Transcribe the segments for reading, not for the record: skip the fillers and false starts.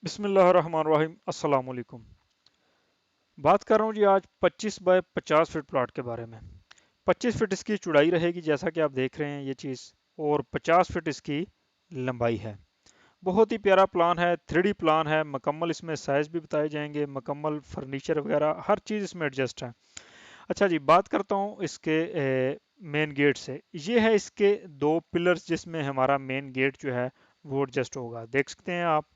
बिस्मिल्लाहिर्रहमानिर्रहीम अस्सलाम वालेकुम। बात कर रहा हूँ जी आज 25 बाय 50 फीट प्लॉट के बारे में। 25 फीट इसकी चौड़ाई रहेगी जैसा कि आप देख रहे हैं ये चीज़, और 50 फीट इसकी लंबाई है। बहुत ही प्यारा प्लान है, 3D प्लान है, मुकम्मल इसमें साइज़ भी बताए जाएंगे, मुकम्मल फर्नीचर वगैरह हर चीज़ इसमें एडजस्ट है। अच्छा जी, बात करता हूँ इसके मेन गेट से। ये है इसके दो पिलर्स जिसमें हमारा मेन गेट जो है वो एडजस्ट होगा, देख सकते हैं आप।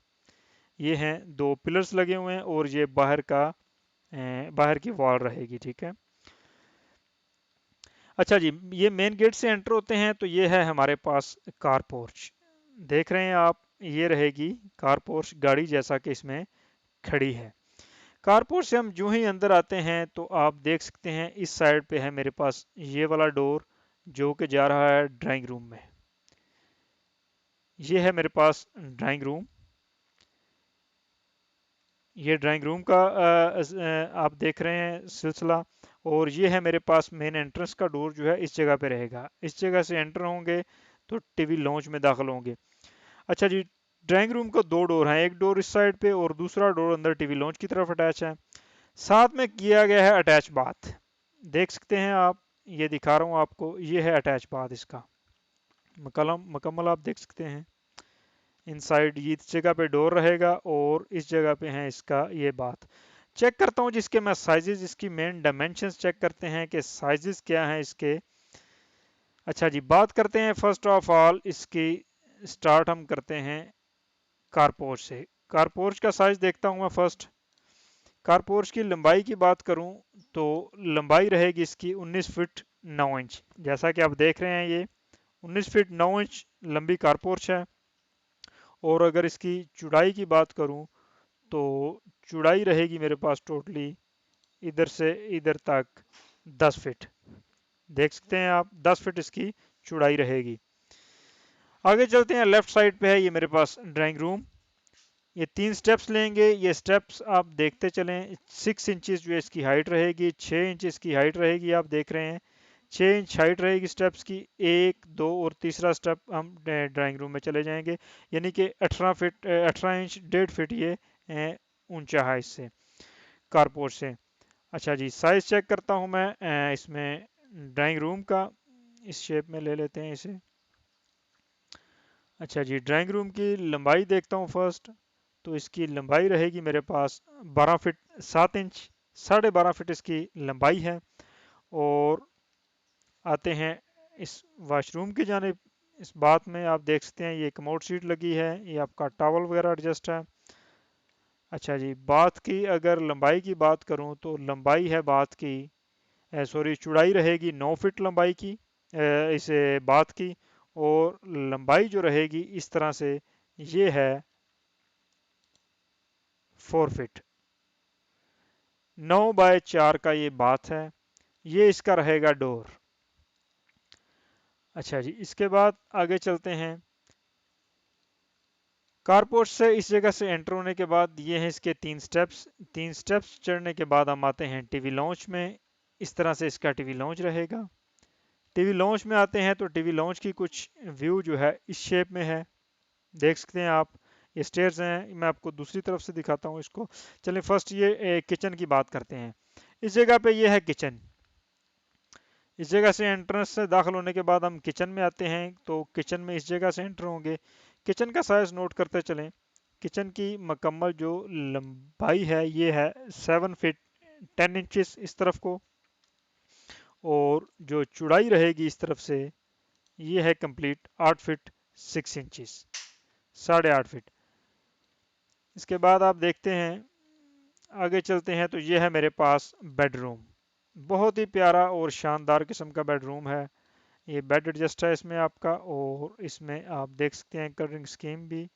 ये हैं दो पिलर्स लगे हुए हैं और ये बाहर की वॉल रहेगी, ठीक है। अच्छा जी, ये मेन गेट से एंटर होते हैं तो ये है हमारे पास कार पोर्च, देख रहे हैं आप। ये रहेगी कार पोर्च, गाड़ी जैसा कि इसमें खड़ी है। कार पोर्च से हम जो ही अंदर आते हैं तो आप देख सकते हैं इस साइड पे है मेरे पास ये वाला डोर जो कि जा रहा है ड्राइंग रूम में। ये है मेरे पास ड्राइंग रूम। ये ड्राइंग रूम का आप देख रहे हैं सिलसिला। और ये है मेरे पास मेन एंट्रेंस का डोर जो है इस जगह पे रहेगा, इस जगह से एंटर होंगे तो टीवी लॉन्च में दाखिल होंगे। अच्छा जी, ड्राइंग रूम का दो डोर हैं, एक डोर इस साइड पे और दूसरा डोर अंदर टीवी लॉन्च की तरफ अटैच है। साथ में किया गया है अटैच बाथ, देख सकते हैं आप। ये दिखा रहा हूँ आपको, ये है अटैच बाथ इसका, मुकम्मल आप देख सकते हैं। इनसाइड ये इस जगह पे डोर रहेगा और इस जगह पे है इसका ये बात। चेक करता हूँ जिसके मैं साइजेस, इसकी मेन डायमेंशंस चेक करते हैं कि साइजेस क्या हैं इसके। अच्छा जी, बात करते हैं फर्स्ट ऑफ ऑल इसकी। स्टार्ट हम करते हैं कारपोर्च से। कारपोर्च का साइज देखता हूँ मैं फर्स्ट। कारपोर्च की लंबाई की बात करूँ तो लंबाई रहेगी इसकी 19 फीट 9 इंच, जैसा कि आप देख रहे हैं ये 19 फीट 9 इंच लंबी कारपोर्च है। और अगर इसकी चौड़ाई की बात करूँ तो चौड़ाई रहेगी मेरे पास टोटली इधर से इधर तक 10 फीट, देख सकते हैं आप, 10 फीट इसकी चौड़ाई रहेगी। आगे चलते हैं, लेफ्ट साइड पे है ये मेरे पास ड्राइंग रूम। ये 3 स्टेप्स लेंगे, ये स्टेप्स आप देखते चलें। 6 इंचेस जो है इसकी हाइट रहेगी, 6 इंच इसकी हाइट रहेगी, आप देख रहे हैं 6 इंच हाइट रहेगी स्टेप्स की। एक दो और तीसरा स्टेप हम ड्राइंग रूम में चले जाएंगे, यानी कि 18 फीट 18 इंच 1.5 फीट ये ऊंचा है इससे, कारपोर्ट से। अच्छा जी, साइज चेक करता हूँ मैं इसमें ड्राइंग रूम का, इस शेप में ले लेते हैं इसे। अच्छा जी, ड्राइंग रूम की लंबाई देखता हूँ फर्स्ट। तो इसकी लंबाई रहेगी मेरे पास 12 फीट 7 इंच, 12.5 फीट इसकी लंबाई है। और आते हैं इस वॉशरूम की जानिब। इस बात में आप देख सकते हैं ये कमोड सीट लगी है, ये आपका टॉवल वगैरह एडजस्ट है। अच्छा जी, बाथ की अगर लंबाई की बात करूं तो लंबाई है बाथ की, सॉरी, चौड़ाई रहेगी 9 फीट लंबाई की इस बाथ की। और लंबाई जो रहेगी इस तरह से ये है 4 फीट। 9 बाय 4 का ये बाथ है, ये इसका रहेगा डोर। अच्छा जी, इसके बाद आगे चलते हैं। कारपोर्ट से इस जगह से एंटर होने के बाद ये हैं इसके 3 स्टेप्स। 3 स्टेप्स चढ़ने के बाद हम आते हैं टीवी लॉन्च में। इस तरह से इसका टीवी लॉन्च रहेगा। टीवी लॉन्च में आते हैं तो टीवी लॉन्च की कुछ व्यू जो है इस शेप में है, देख सकते हैं आप। ये स्टेयर्स हैं, मैं आपको दूसरी तरफ से दिखाता हूँ इसको। चलिए फर्स्ट ये किचन की बात करते हैं। इस जगह पे ये है किचन। इस जगह से एंट्रेंस से दाखिल होने के बाद हम किचन में आते हैं तो किचन में इस जगह से एंटर होंगे। किचन का साइज नोट करते चलें। किचन की मुकम्मल जो लंबाई है ये है 7 फीट 10 इंचेस इस तरफ को। और जो चौड़ाई रहेगी इस तरफ से ये है कंप्लीट 8 फीट 6 इंचेस, 8.5 फीट। इसके बाद आप देखते हैं, आगे चलते हैं तो ये है मेरे पास बेडरूम। बहुत ही प्यारा और शानदार किस्म का बेडरूम है। ये बेड एडजस्ट है इसमें आपका, और इसमें आप देख सकते हैं कलरिंग स्कीम भी।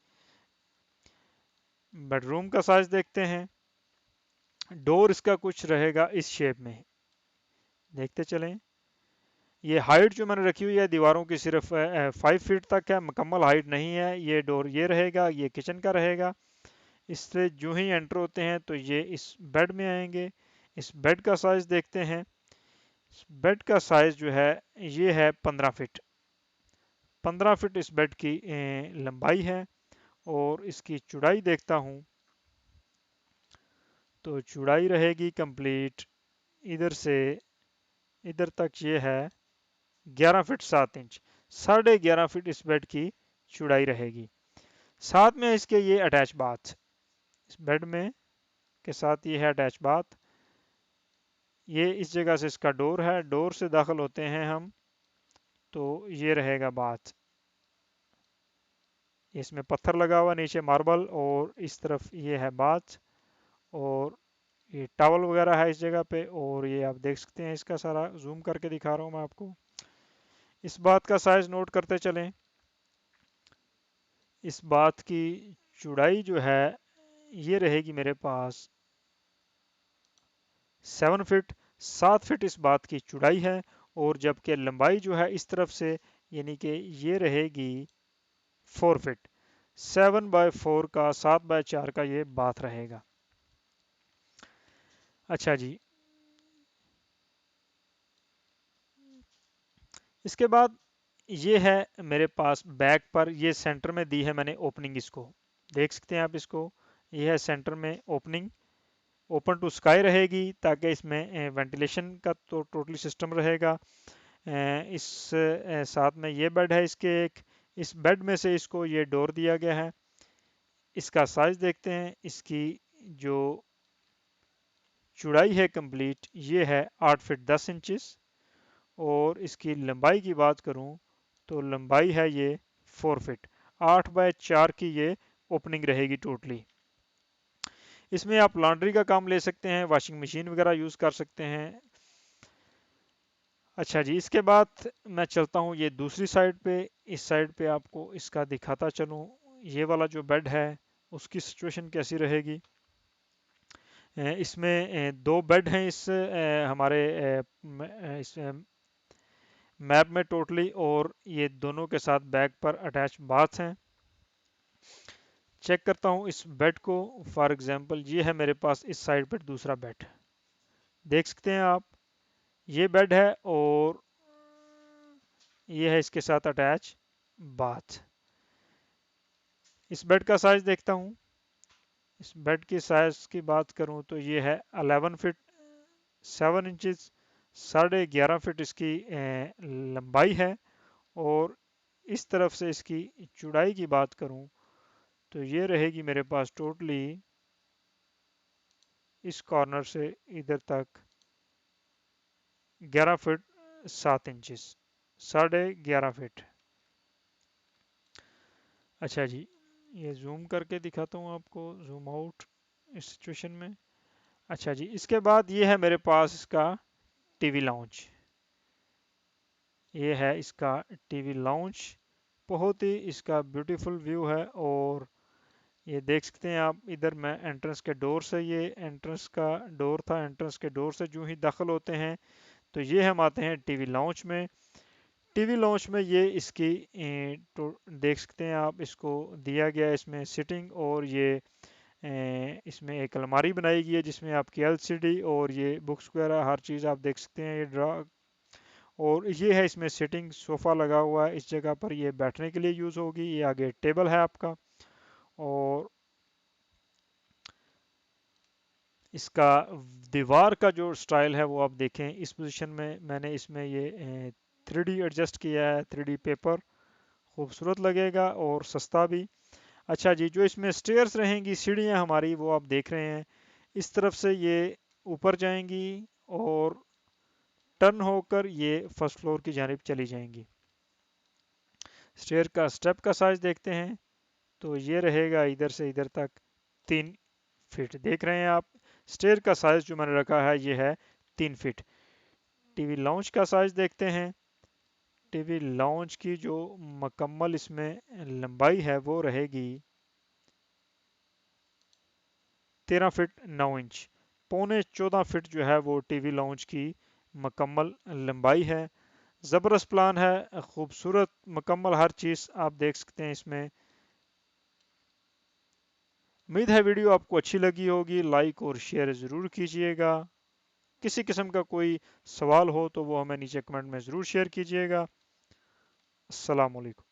बेडरूम का साइज देखते हैं। डोर इसका कुछ रहेगा इस शेप में, देखते चलें। ये हाइट जो मैंने रखी हुई है दीवारों की सिर्फ 5 फीट तक है, मुकम्मल हाइट नहीं है। ये डोर ये रहेगा, ये किचन का रहेगा। इससे जो ही एंटर होते हैं तो ये इस बेड में आएंगे। इस बेड का साइज देखते हैं। बेड का साइज जो है ये है 15 फीट। 15 फीट इस बेड की लंबाई है। और इसकी चौड़ाई देखता हूँ तो चौड़ाई रहेगी कंप्लीट इधर से इधर तक ये है 11 फीट 7 इंच। 11.5 फीट इस बेड की चौड़ाई रहेगी। साथ में इसके ये अटैच बाथ, इस बेड में के साथ ये है अटैच बाथ। ये इस जगह से इसका डोर है, डोर से दाखिल होते हैं हम तो ये रहेगा बाथ। इसमें पत्थर लगा हुआ, नीचे मार्बल, और इस तरफ ये है बाथ। और ये टॉवल वगैरह है इस जगह पे, और ये आप देख सकते हैं, इसका सारा जूम करके दिखा रहा हूँ मैं आपको। इस बात का साइज नोट करते चलें। इस बात की चौड़ाई जो है ये रहेगी मेरे पास 7 फीट। 7 फीट इस बात की चौड़ाई है, और जबकि लंबाई जो है इस तरफ से यानी कि ये रहेगी 4 फीट। 7/4 का 7/4 का ये बाथ रहेगा। अच्छा जी, इसके बाद ये है मेरे पास बैक पर, ये सेंटर में दी है मैंने ओपनिंग, इसको देख सकते हैं आप इसको। ये है सेंटर में ओपनिंग, ओपन टू स्काई रहेगी ताकि इसमें वेंटिलेशन का तो टोटली सिस्टम रहेगा। इस साथ में ये बेड है इसके एक, इस बेड में से इसको ये डोर दिया गया है। इसका साइज देखते हैं, इसकी जो चौड़ाई है कंप्लीट ये है 8 फीट 10 इंचेस, और इसकी लंबाई की बात करूं तो लंबाई है ये 4 फीट। 8/4 की ये ओपनिंग रहेगी टोटली। इसमें आप लॉन्ड्री का काम ले सकते हैं, वॉशिंग मशीन वगैरह यूज़ कर सकते हैं। अच्छा जी, इसके बाद मैं चलता हूँ ये दूसरी साइड पे। इस साइड पे आपको इसका दिखाता चलूँ, ये वाला जो बेड है उसकी सिचुएशन कैसी रहेगी। इसमें दो बेड हैं इस हमारे इस मैप में टोटली, और ये दोनों के साथ बैक पर अटैच बाथ हैं। चेक करता हूँ इस बेड को। फॉर एग्जांपल ये है मेरे पास इस साइड पर दूसरा बेड, देख सकते हैं आप, ये बेड है और ये है इसके साथ अटैच बाथ। इस बेड का साइज देखता हूँ। इस बेड की साइज की बात करूँ तो ये है 11 फीट 7 इंचज। 11.5 फीट इसकी लंबाई है, और इस तरफ से इसकी चौड़ाई की बात करूं तो ये रहेगी मेरे पास टोटली इस कॉर्नर से इधर तक 11 फीट 7 इंचेस। 11.5 फीट। अच्छा जी, ये जूम करके दिखाता हूँ आपको, जूम आउट इस सिचुएशन में। अच्छा जी, इसके बाद ये है मेरे पास इसका टीवी लाउंज। ये है इसका टीवी लाउंज, बहुत ही इसका ब्यूटीफुल व्यू है। और ये देख सकते हैं आप, इधर मैं एंट्रेंस के डोर से, ये एंट्रेंस का डोर था, एंट्रेंस के डोर से जो ही दाखिल होते हैं तो ये हम आते हैं टीवी लॉन्च में। टीवी लॉन्च में ये इसकी तो देख सकते हैं आप, इसको दिया गया है इसमें सिटिंग, और ये इसमें एक अलमारी बनाई गई है जिसमें आपकी एलसीडी और ये बुक्स वगैरह हर चीज़ आप देख सकते हैं, ये ड्रा। और ये है इसमें सिटिंग, सोफ़ा लगा हुआ है इस जगह पर, ये बैठने के लिए यूज़ होगी। ये आगे टेबल है आपका। और इसका दीवार का जो स्टाइल है वो आप देखें, इस पोजीशन में मैंने इसमें ये 3D एडजस्ट किया है, 3D पेपर, खूबसूरत लगेगा और सस्ता भी। अच्छा जी, जो इसमें स्टेयर्स रहेंगी, सीढ़ियाँ हमारी, वो आप देख रहे हैं, इस तरफ से ये ऊपर जाएंगी और टर्न होकर ये फर्स्ट फ्लोर की जानिब चली जाएंगी। स्टेयर का स्टेप का साइज देखते हैं तो ये रहेगा इधर से इधर तक 3 फीट, देख रहे हैं आप। स्टेयर का साइज जो मैंने रखा है ये है 3 फीट। टीवी लॉन्च का साइज देखते हैं। टीवी लॉन्च की जो मुकम्मल इसमें लंबाई है वो रहेगी 13 फीट 9 इंच। 14.25 फीट जो है वो टीवी लॉन्च की मुकम्मल लंबाई है। ज़बरदस्त प्लान है, खूबसूरत मुकम्मल हर चीज़ आप देख सकते हैं इसमें। उम्मीद है वीडियो आपको अच्छी लगी होगी, लाइक और शेयर ज़रूर कीजिएगा। किसी किस्म का कोई सवाल हो तो वो हमें नीचे कमेंट में ज़रूर शेयर कीजिएगा। अस्सलाम वालेकुम।